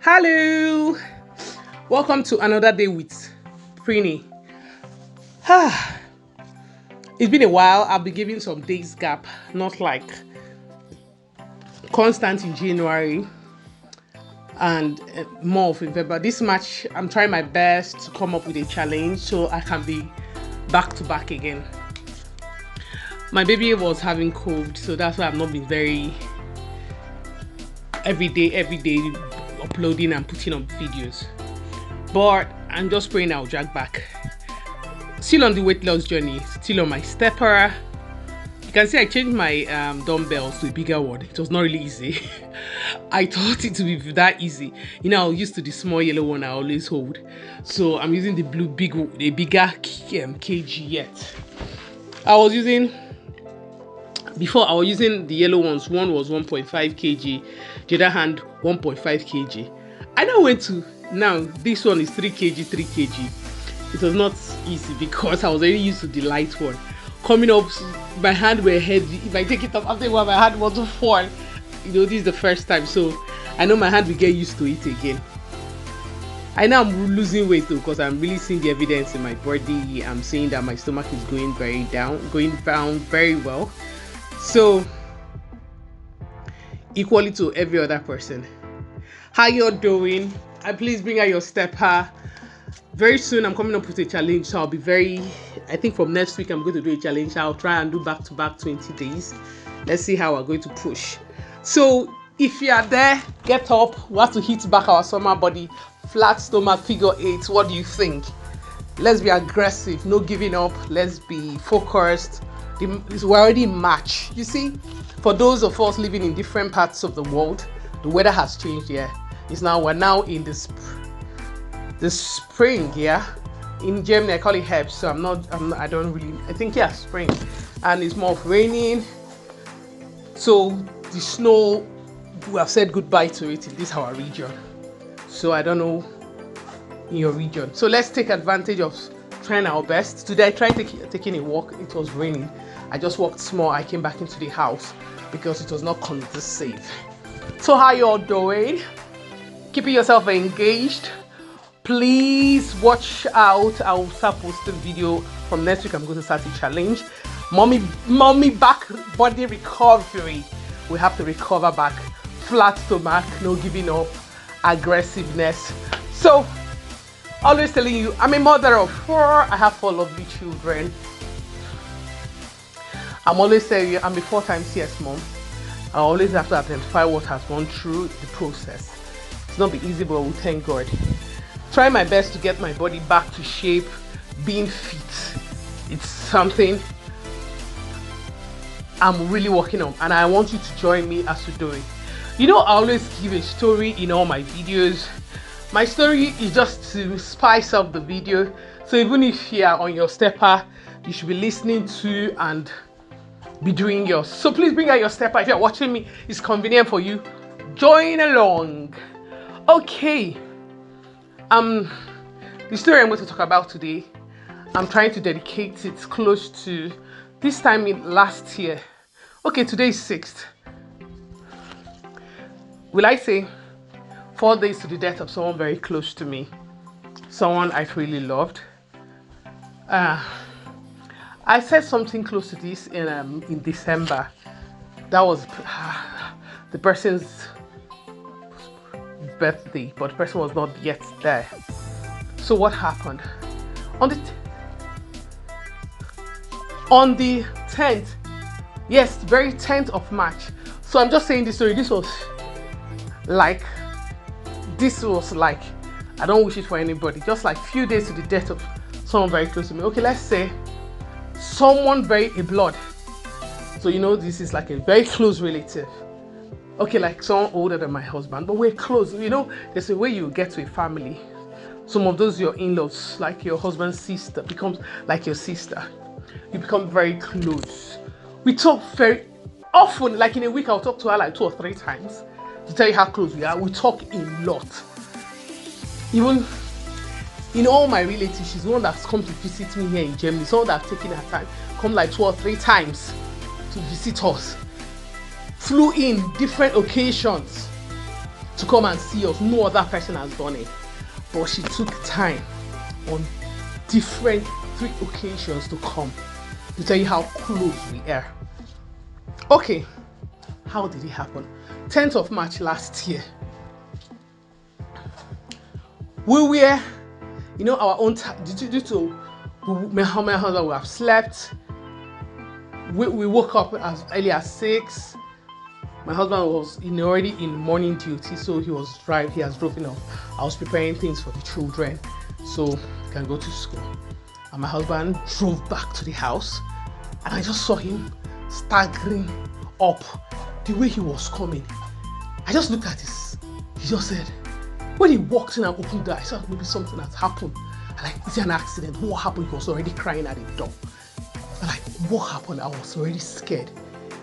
Hello, welcome to another day with Prini. It's been a while. I'll be giving some days gap, not like constant in January and more of November. This March, I'm trying my best to come up with a challenge so I can be back to back again. My baby was having cold, so that's why I've not been very every day uploading and putting up videos. But I'm just praying I'll drag back. Still on the weight loss journey, still on my stepper. You can see I changed my dumbbells to a bigger one. It was not really easy. I thought it would be that easy. You know, I'm used to the small yellow one I always hold. So I'm using the bigger kg yet. Before I was using the yellow ones. One was 1.5 kg, the other hand 1.5 kg. I now went to, now this one is 3 kg, 3 kg. It was not easy because I was already used to the light one. Coming up, my hand were heavy. If I take it off after a while, my hand was to fall. You know, this is the first time, so I know my hand will get used to it again. I know I'm losing weight though, because I'm really seeing the evidence in my body. I'm seeing that my stomach is going down very well. So, equally to every other person. How you're doing? Please bring out your stepper. Very soon I'm coming up with a challenge, so I'll be I think from next week I'm going to do a challenge. I'll try and do back to back 20 days. Let's see how we're going to push. So if you are there, get up. We have to hit back our summer body. Flat stomach, figure 8. What do you think? Let's be aggressive, no giving up. Let's be focused. We're already in March. You see, for those of us living in different parts of the world, the weather has changed here. We're now in the spring, yeah. In Germany I call it Herbst, so I think spring, and it's more of raining. So the snow, we have said goodbye to it in this our region. So I don't know in your region. So let's take advantage of trying our best. Today I tried taking a walk. It was raining. I just walked small. I came back into the house because it was not conducive. So how you all doing? Keeping yourself engaged. Please watch out. I will start posting video from next week. I'm going to start a challenge. Mommy back body recovery. We have to recover back. Flat stomach, no giving up, aggressiveness. So always telling you, I'm a mother of 4. I have 4 lovely children. I'm always telling you, I'm a 4 times yes mom. I always have to identify what has gone through the process. It's not been easy, but we thank God. Try my best to get my body back to shape, being fit. It's something I'm really working on, and I want you to join me as we do it. You know, I always give a story in all my videos. My story is just to spice up the video. So even if you are on your stepper, you should be listening to and be doing yours. So please bring out your stepper. If you're watching me, it's convenient for you. Join along. Okay. The story I'm going to talk about today, I'm trying to dedicate it close to this time last year. Okay, today is 6th. Will I say 4 days to the death of someone very close to me, someone I really loved. I said something close to this in December. That was the person's birthday, but the person was not yet there. So what happened? On the 10th, yes, very 10th of March. So I'm just saying this story. This was like, I don't wish it for anybody. Just like few days to the death of someone very close to me. Okay, let's say someone a blood. So you know, this is like a very close relative. Okay, like someone older than my husband, but we're close. You know, there's a way you get to a family. Some of those your in-laws, like your husband's sister, becomes like your sister. You become very close. We talk very often, like in a week I'll talk to her like 2 or 3 times to tell you how close we are. We talk a lot. Even in all my relatives, she's the one that's come to visit me here in Germany. Someone that's taken her time, come like 2 or 3 times to visit us. Flew in different occasions. to come and see us. No other person has done it. But she took time on different 3 occasions to come to tell you how close we are. Okay, how did it happen? 10th of March last year, we were, our own due to my husband would have slept. We woke up as early as 6. My husband was already in morning duty, so he has driven off. I was preparing things for the children so they can go to school. And my husband drove back to the house, and I just saw him staggering up the way he was coming. I just looked at this. He just said, when he walked in and opened the door, I thought maybe something has happened. I'm like, is it an accident? What happened? He was already crying at the door. I'm like, what happened? I was already scared.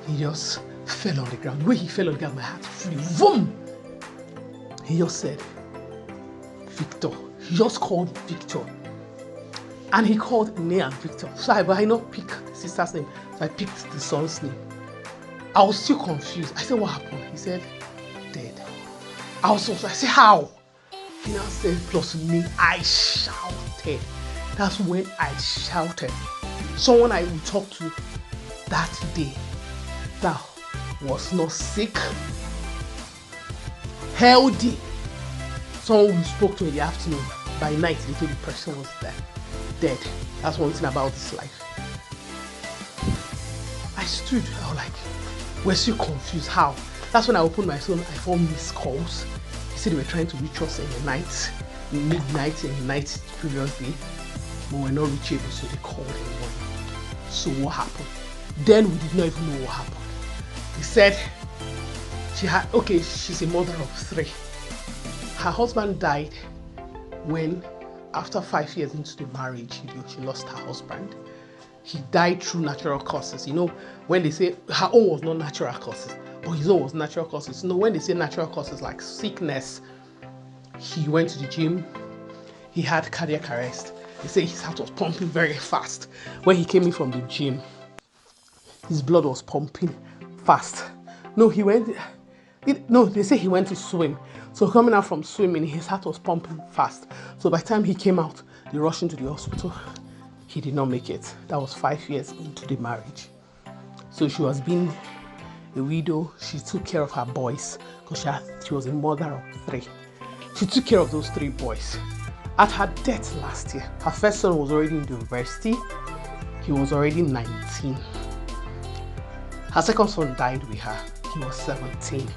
He just fell on the ground. The way he fell on the ground, my heart flew. Boom! He just said, Victor. He just called Victor. And he called Nea and Victor. So I not pick the sister's name. So I picked the son's name. I was still confused. I said, what happened? He said, dead. I said, how? He now said, plus me, I shouted. That's when I shouted. Someone I would talk to that day that was not sick, healthy. Someone we spoke to in the afternoon, by night they told the person was dead. That's one thing about this life. I stood, I was like, we're still confused. How? That's when I opened my phone, I found missed calls. He said they were trying to reach us in the night, midnight, in the night previously, but we're not reachable, so they called everyone. So what happened? Then we did not even know what happened. He said she's a mother of 3. Her husband died when, after 5 years into the marriage, she lost her husband. He died through natural causes. When they say her own was not natural causes, but his own was natural causes. When they say natural causes like sickness, he went to the gym, he had cardiac arrest. They say his heart was pumping very fast. When he came in from the gym, his blood was pumping fast. They say he went to swim. So coming out from swimming, his heart was pumping fast. So by the time he came out, they rushed him to the hospital. He did not make it. That was 5 years into the marriage. So she was being a widow. She took care of her boys because she was a mother of 3. She took care of those 3 boys. At her death last year, her first son was already in the university. He was already 19. Her second son died with her. He was 17.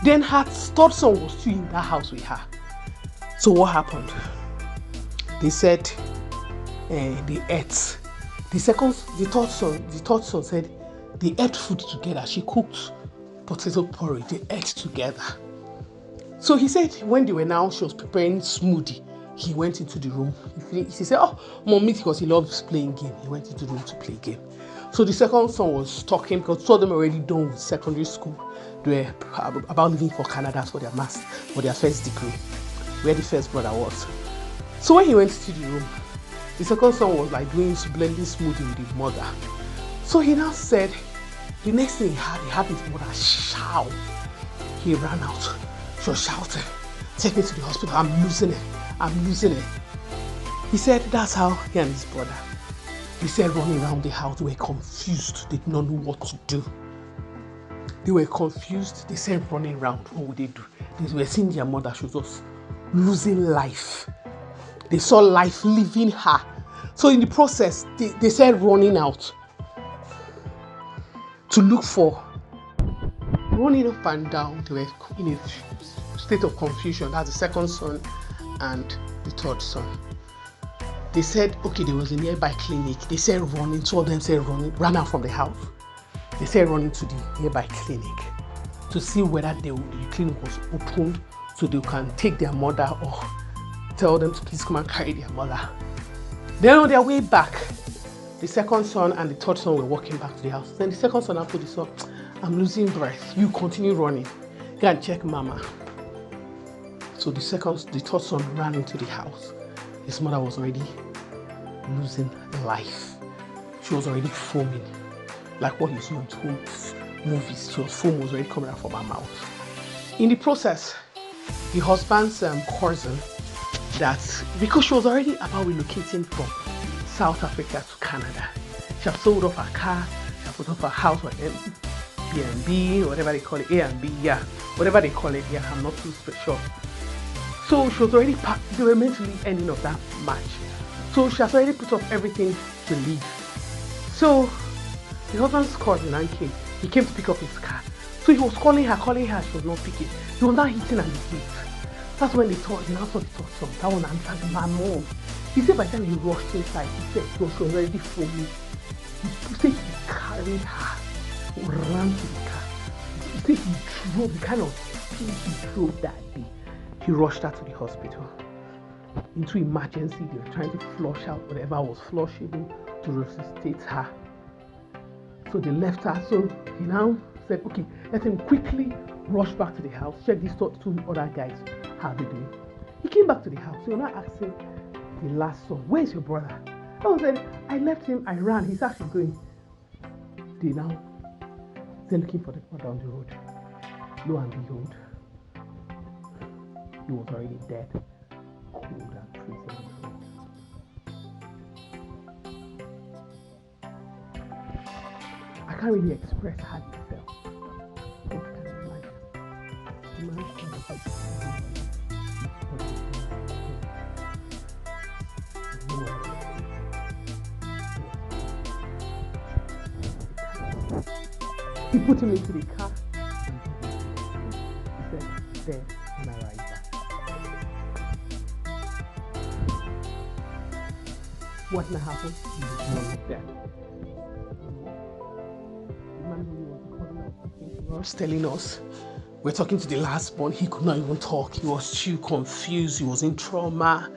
Then her third son was still in that house with her. So what happened? They said they ate. The third son said they ate food together. She cooked potato porridge. They ate together. So he said when she was preparing smoothie, he went into the room. He said, mommy, because he loves playing game. He went into the room to play game. So the second son was talking because 2 of them already done with secondary school. They were about leaving for Canada for their first degree, where the first brother was. So when he went to the room, the second son was like blending smoothie with his mother. So he now said, the next thing he had his mother shout. He ran out. She was shouting, take me to the hospital, I'm losing it. He said that's how he and his brother, he said running around the house, they were confused. They did not know what to do. They were confused. They said running around, what would they do? They were seeing their mother, she was just losing life. They saw life leaving her. So in the process, they said running out to look for, running up and down. They were in a state of confusion. That's the second son and the third son. They said, there was a nearby clinic. They said running. 2 of them said running, ran out from the house. They said running to the nearby clinic to see whether the clinic was open so they can take their mother or tell them to please come and carry their mother. Then on their way back, the second son and the third son were walking back to the house. Then the second son told the son, I'm losing breath. You continue running. Go and check mama. So the third son ran into the house. His mother was already losing life. She was already foaming. Like what you see on movies. Foam was already coming out from her mouth. In the process, the husband's cousin, that because she was already about relocating from South Africa to Canada, she had sold off her car, she had put off her house or Airbnb, whatever they call it, A and B, yeah, whatever they call it, yeah, I'm not too sure. So she was already they were meant to leave ending of that March. So she has already put off everything to leave. So the husband's cousin and came. He came to pick up his car. So he was calling her, she was not picking. He was not hitting at the gate. That's when they now saw the thought that one answered my mom. He said by the time he rushed inside, he said she was already foaming. He said he carried her, ran to the car. He said he drove the kind of speed he drove that day. He rushed her to the hospital. Into emergency, they were trying to flush out whatever was flushable to resuscitate her. So they left her. So he now said, okay, let him quickly rush back to the house, check these two other guys, how they doing. He came back to the house. So now asking the last son, where's your brother? I said, I left him, I ran. He's actually going. They're looking for the brother on the road. Lo and behold, he was already dead, cold and freezing. I can't really express how it felt. He put him into the car. He said, dead when I arrived back. What now happened? He was dead. Was telling us, we're talking to the last born, he could not even talk, he was too confused, he was in trauma.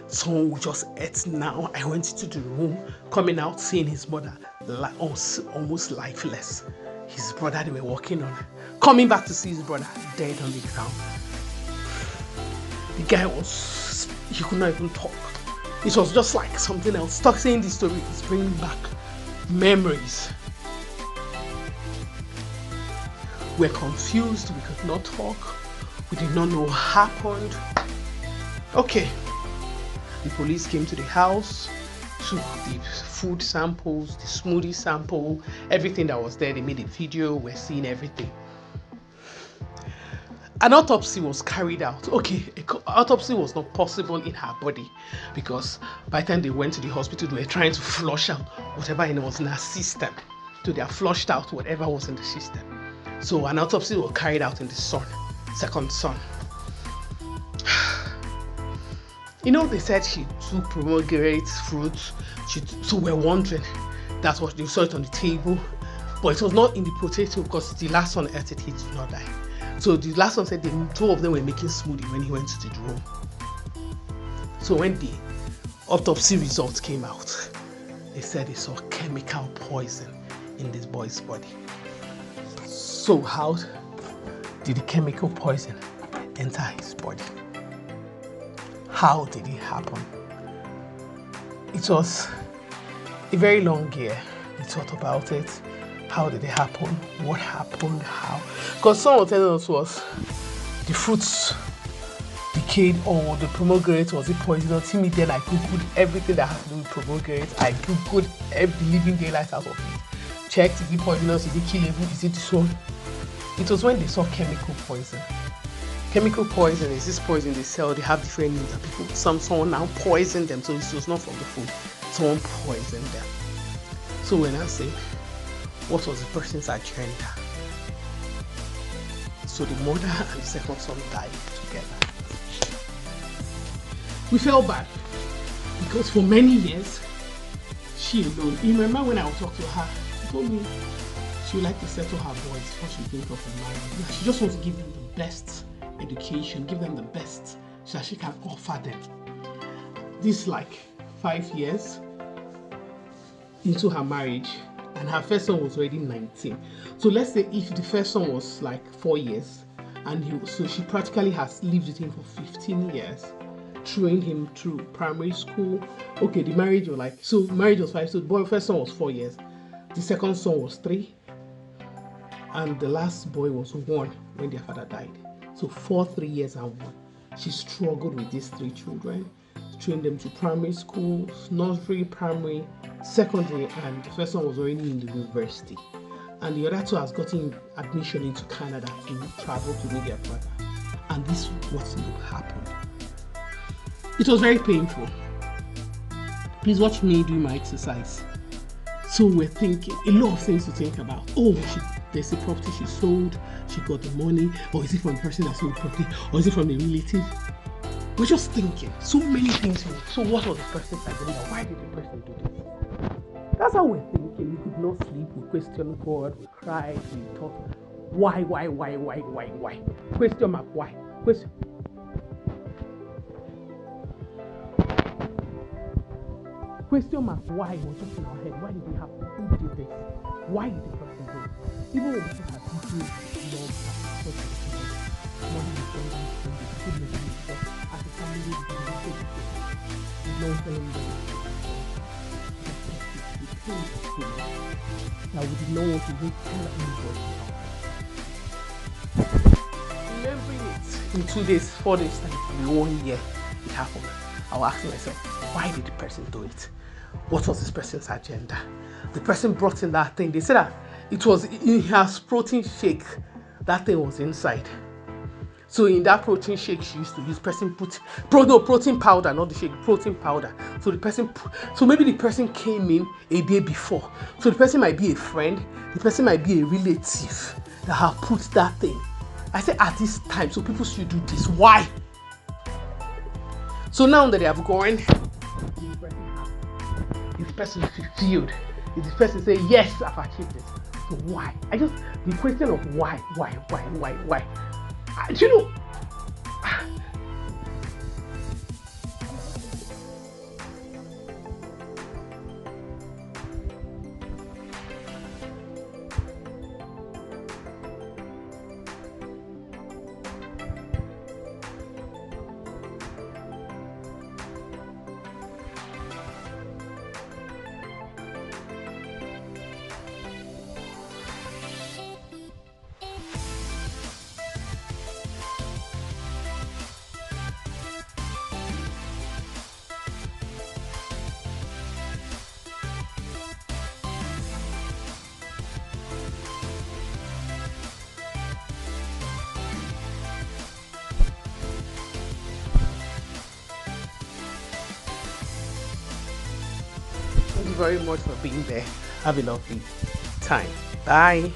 Someone would just ate now. I went into the room, coming out, seeing his mother almost lifeless. His brother they were walking on, coming back to see his brother dead on the ground. The guy he could not even talk. It was just like something else. Stop saying this story, it's bringing back memories. We're confused, we could not talk, we did not know what happened. Okay, the police came to the house, took the food samples, the smoothie sample, everything that was there. They made a video, we're seeing everything. An autopsy was carried out. Okay, an autopsy was not possible in her body because by the time they went to the hospital, they were trying to flush out whatever was in her system. So they have flushed out whatever was in the system. So an autopsy was carried out in the second son. You know, they said she took pomegranate fruits. So we're wondering, that's what they saw it on the table. But it was not in the potato because the last son ate it, he did not die. So the last one said the two of them were making smoothie when he went to the room. So when the autopsy results came out, they said they saw chemical poison in this boy's body. So how did the chemical poison enter his body? How did it happen? It was a very long year. We thought about it. How did it happen? What happened? How? Because someone telling us was the fruits decayed or the pomegranate was it poisonous. Immediately I googled everything that has to do with pomegranate. I googled every living daylight out of it. Checked, is it poisonous? Is it killable? Is it this one? It was when they saw chemical poison. Chemical poison is this poison they sell. They have different names that people. Someone now poisoned them. So it was not from the food. Someone poisoned them. So when I say, what was the person's agenda? So the mother and the second son died together. We felt bad because for many years, she alone. You remember when I would talk to her, she told me she would like to settle her boys before she think of a marriage. She just wants to give them the best education, give them the best so that she can offer them. This like 5 years into her marriage, and her first son was already 19. So let's say if the first son was like 4 years, and so she practically has lived with him for 15 years, trained him through primary school. Okay, the marriage was like, so marriage was 5, so the first son was 4 years, the second son was 3, and the last boy was 1 when their father died. So for 3 years and one, she struggled with these 3 children, trained them to primary school, nursery, primary, secondary, and the first one was already in the university. And the other 2 has gotten admission into Canada to travel to meet their father. And this was what happened. It was very painful. Please watch me do my exercise. So we're thinking, a lot of things to think about. Oh, there's a property she sold, she got the money, or is it from the person that sold the property, or is it from the relative? We're just thinking, so many things. So what was the person's agenda? Why did the person do this? That's how we're thinking. We could not sleep, we questioned God, we cried, we thought, why? Question mark, why? Question mark, why was just in our head. Why did it happen? Who did this? Why did the person do it? Even when we have people love money is going down to the good living because as a family we can do it. We don't tell them that we did not want to wait till anybody. Remembering it in 2 days, 4 days time, in 1 year it happened. I'll ask myself, why did the person do it? What was this person's agenda? The person brought in that thing. They said that it was in her protein shake. That thing was inside. So in that protein shake, she used to use protein powder, not the shake, protein powder. So so maybe the person came in a day before. So the person might be a friend. The person might be a relative that have put that thing. I said at this time, so people should do this. Why? So now that they have gone, this person is fulfilled. This person say, yes, I've achieved this. So why? The question of why? Do you know? Thank you very much for being there. Have a lovely time. Bye.